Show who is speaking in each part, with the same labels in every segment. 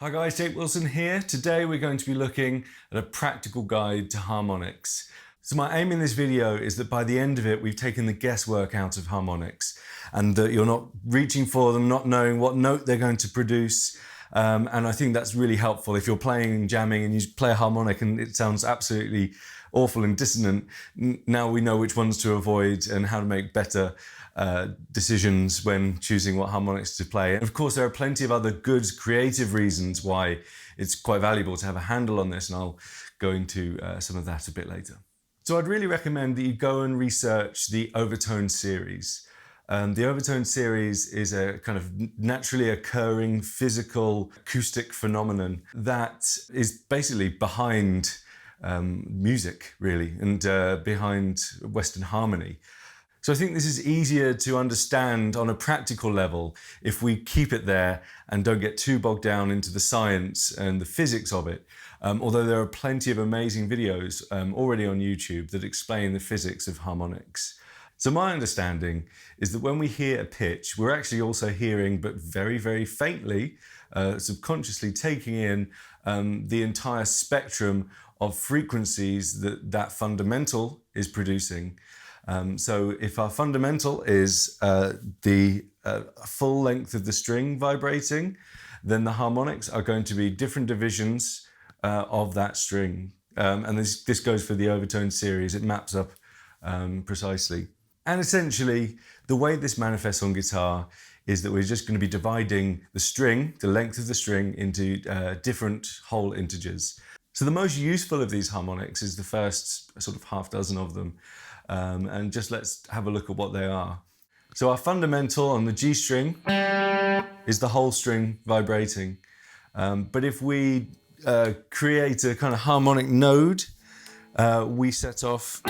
Speaker 1: Hi guys, Jake Wilson here. Today we're going to be looking at a practical guide to harmonics. So my aim in this video is that by the end of it we've taken the guesswork out of harmonics and that you're not reaching for them, not knowing what note they're going to produce. And I think that's really helpful. If you're playing and jamming and you play a harmonic and it sounds absolutely awful and dissonant, now we know which ones to avoid and how to make better decisions when choosing what harmonics to play. And of course, there are plenty of other good creative reasons why it's quite valuable to have a handle on this, and I'll go into some of that a bit later. So I'd really recommend that you go and research the overtone series. The overtone series is a kind of naturally occurring physical acoustic phenomenon that is basically behind music, really, and behind Western harmony. So I think this is easier to understand on a practical level if we keep it there and don't get too bogged down into the science and the physics of it. Although there are plenty of amazing videos already on YouTube that explain the physics of harmonics. So my understanding is that when we hear a pitch, we're actually also hearing, but very, very faintly, subconsciously taking in the entire spectrum of frequencies that fundamental is producing. So if our fundamental is the full length of the string vibrating, then the harmonics are going to be different divisions of that string. And this goes for the overtone series. It maps up precisely. And essentially, the way this manifests on guitar is that we're just going to be dividing the string, the length of the string, into different whole integers. So the most useful of these harmonics is the first sort of half dozen of them. And just let's have a look at what they are. So our fundamental on the G string is the whole string vibrating. But if we create a kind of harmonic node, we set off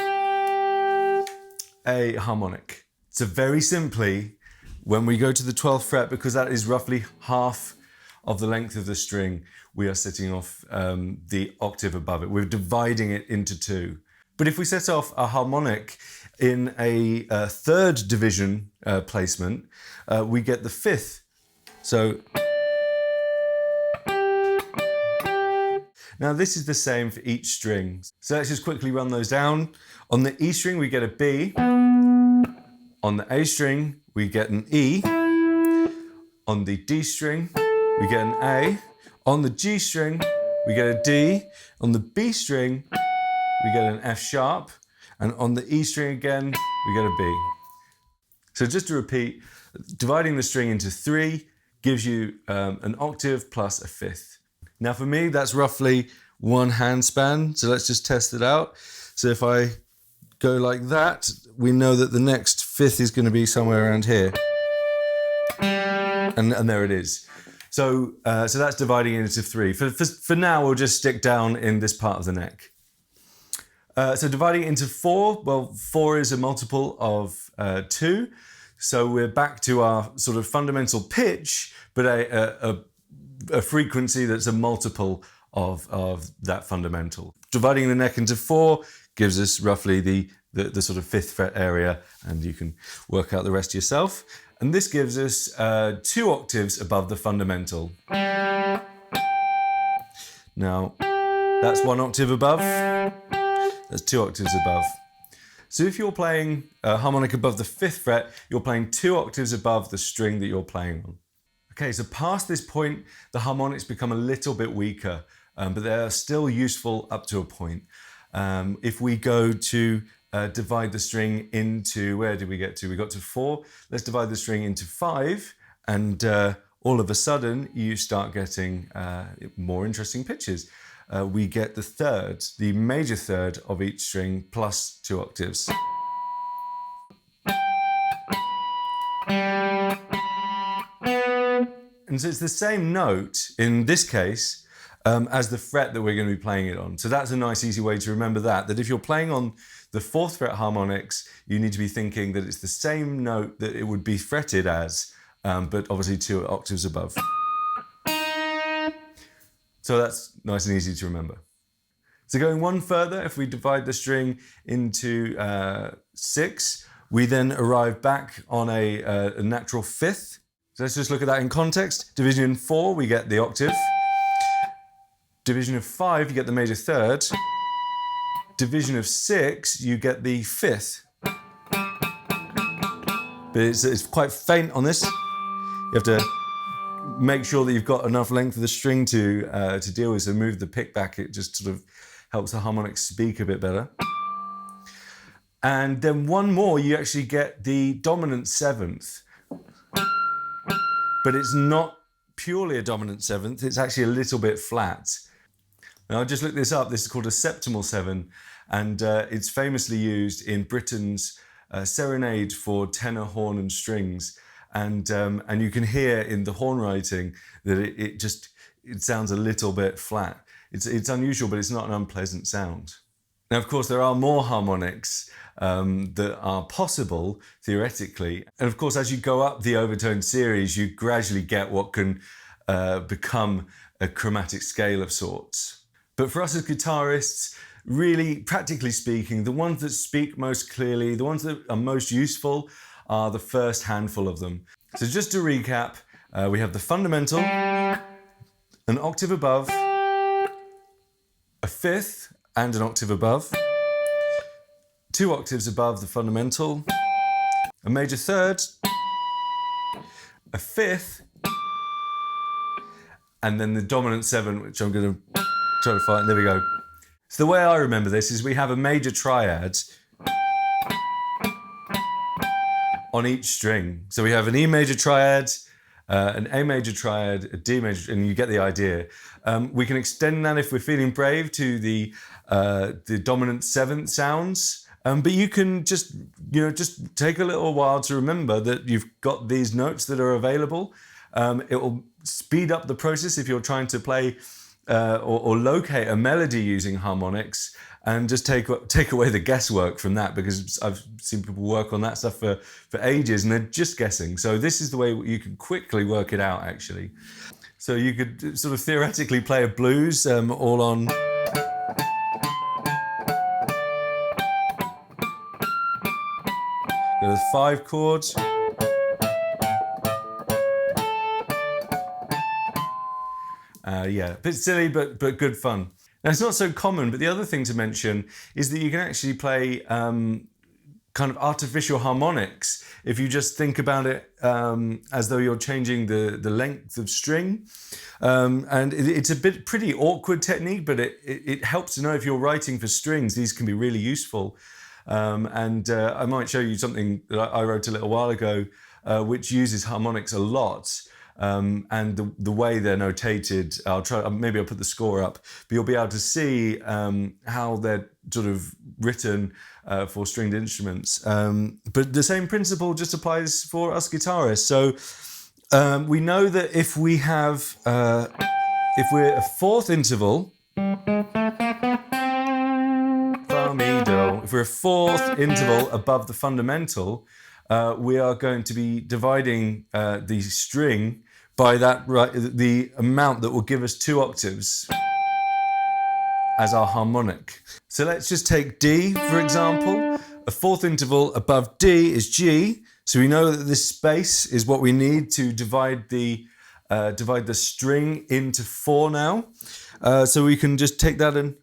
Speaker 1: a harmonic. So very simply, when we go to the 12th fret, because that is roughly half of the length of the string, we are setting off the octave above it. We're dividing it into two. But if we set off a harmonic in a third division placement, we get the fifth. So now this is the same for each string. So let's just quickly run those down. On the E string, we get a B. On the A string, we get an E. On the D string, we get an A. On the G string, we get a D. On the B string, we get an F sharp, and on the E string again, we get a B. So just to repeat, dividing the string into three gives you an octave plus a fifth. Now for me, that's roughly one hand span, so let's just test it out. So if I go like that, we know that the next fifth is going to be somewhere around here. And there it is. So that's dividing it into three. For now, we'll just stick down in this part of the neck. So dividing it into four, well, four is a multiple of 2. So we're back to our sort of fundamental pitch, but a frequency that's a multiple of that fundamental. Dividing the neck into 4 gives us roughly the sort of 5th fret area, and you can work out the rest yourself. And this gives us 2 octaves above the fundamental. Now, that's 1 octave above. That's 2 octaves above. So if you're playing a harmonic above the 5th fret, you're playing 2 octaves above the string that you're playing on. Okay, so past this point, the harmonics become a little bit weaker, but they're still useful up to a point. If we go to divide the string into, where did we get to? We got to 4. Let's divide the string into 5, and all of a sudden you start getting more interesting pitches. We get the third, the major third of each string plus 2 octaves. And so it's the same note in this case as the fret that we're going to be playing it on. So that's a nice easy way to remember that if you're playing on the 4th fret harmonics, you need to be thinking that it's the same note that it would be fretted as, but obviously 2 octaves above. So that's nice and easy to remember. So going one further, if we divide the string into 6, we then arrive back on a natural 5th. So let's just look at that in context. Division in 4, we get the octave. Division of 5, you get the major third. Division of 6, you get the 5th. But it's quite faint on this. You have to make sure that you've got enough length of the string to deal with, so move the pick back, it just sort of helps the harmonics speak a bit better. And then one more, you actually get the dominant 7th. But it's not purely a dominant 7th, it's actually a little bit flat. Now I just looked this up, this is called a septimal 7, and it's famously used in Britain's serenade for tenor, horn and strings. And you can hear in the horn writing that it sounds a little bit flat. It's unusual, but it's not an unpleasant sound. Now, of course, there are more harmonics that are possible theoretically. And of course, as you go up the overtone series, you gradually get what can become a chromatic scale of sorts. But for us as guitarists, really, practically speaking, the ones that speak most clearly, the ones that are most useful are the first handful of them. So just to recap, we have the fundamental, an octave above, a 5th and an octave above, 2 octaves above the fundamental, a major third, a 5th, and then the dominant 7, which I'm going to try to find. There we go. So the way I remember this is we have a major triad on each string. So we have an E major triad, an A major triad, a D major, and you get the idea. We can extend that if we're feeling brave to the dominant 7th sounds. But you can just take a little while to remember that you've got these notes that are available. It will speed up the process if you're trying to play or locate a melody using harmonics, and just take away the guesswork from that, because I've seen people work on that stuff for ages and they're just guessing. So this is the way you can quickly work it out, actually. So you could sort of theoretically play a blues all on the 5 chords. Yeah, a bit silly, but good fun. Now, it's not so common, but the other thing to mention is that you can actually play kind of artificial harmonics if you just think about it as though you're changing the length of string. And it's a pretty awkward technique, but it helps to know if you're writing for strings, these can be really useful. I might show you something that I wrote a little while ago, which uses harmonics a lot. And the way they're notated, maybe I'll put the score up, but you'll be able to see how they're sort of written for stringed instruments. But the same principle just applies for us guitarists. So we know that if we have, if we're a 4th interval, fa, mi, do, if we're a 4th interval above the fundamental, we are going to be dividing the string by the amount that will give us 2 octaves as our harmonic. So let's just take D, for example. A 4th interval above D is G. So we know that this space is what we need to divide the string into 4 now. So we can just take that and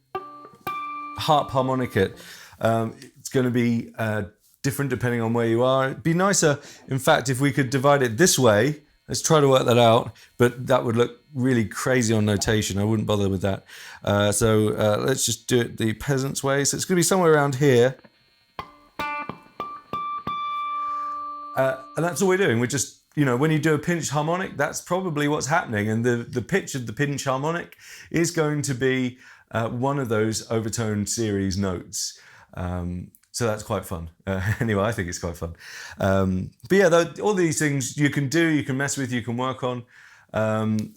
Speaker 1: harp harmonic it. It's going to be different depending on where you are. It'd be nicer, in fact, if we could divide it this way. Let's try to work that out, but that would look really crazy on notation. I wouldn't bother with that. Let's just do it the peasant's way. So it's going to be somewhere around here. And that's all we're doing. We're just, when you do a pinched harmonic, that's probably what's happening. And the pitch of the pinched harmonic is going to be one of those overtone series notes. So that's quite fun. Anyway, I think it's quite fun. But yeah, all these things you can do, you can mess with, you can work on.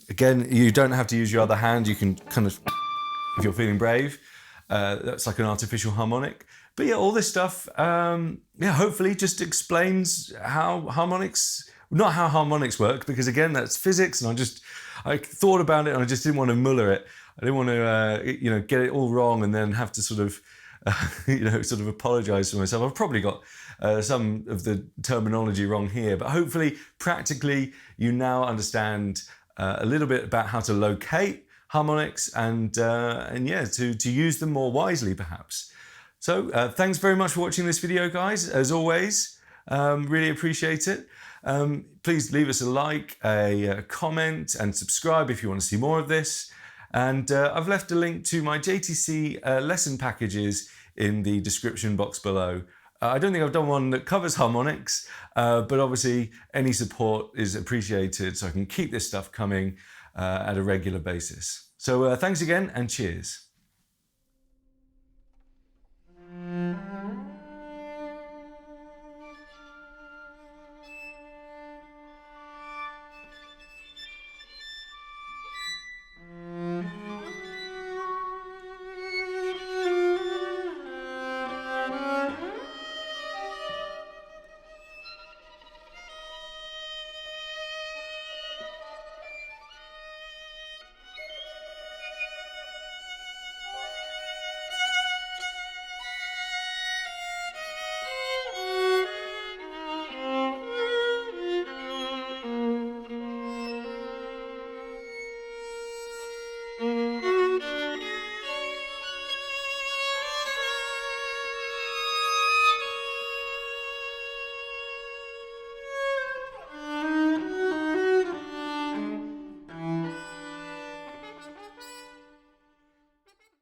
Speaker 1: Again, you don't have to use your other hand. You can kind of, if you're feeling brave, that's like an artificial harmonic. But yeah, all this stuff, hopefully just explains how harmonics, not how harmonics work, because again, that's physics, and I thought about it and I just didn't want to muller it. I didn't want to, get it all wrong and then have to sort of apologize for myself. I've probably got some of the terminology wrong here, but hopefully, practically, you now understand a little bit about how to locate harmonics and yeah, to use them more wisely perhaps. So thanks very much for watching this video, guys. As always, really appreciate it. Please leave us a like, a comment, and subscribe if you want to see more of this. And I've left a link to my JTC lesson packages in the description box below. I don't think I've done one that covers harmonics, but obviously any support is appreciated so I can keep this stuff coming at a regular basis. So thanks again and cheers.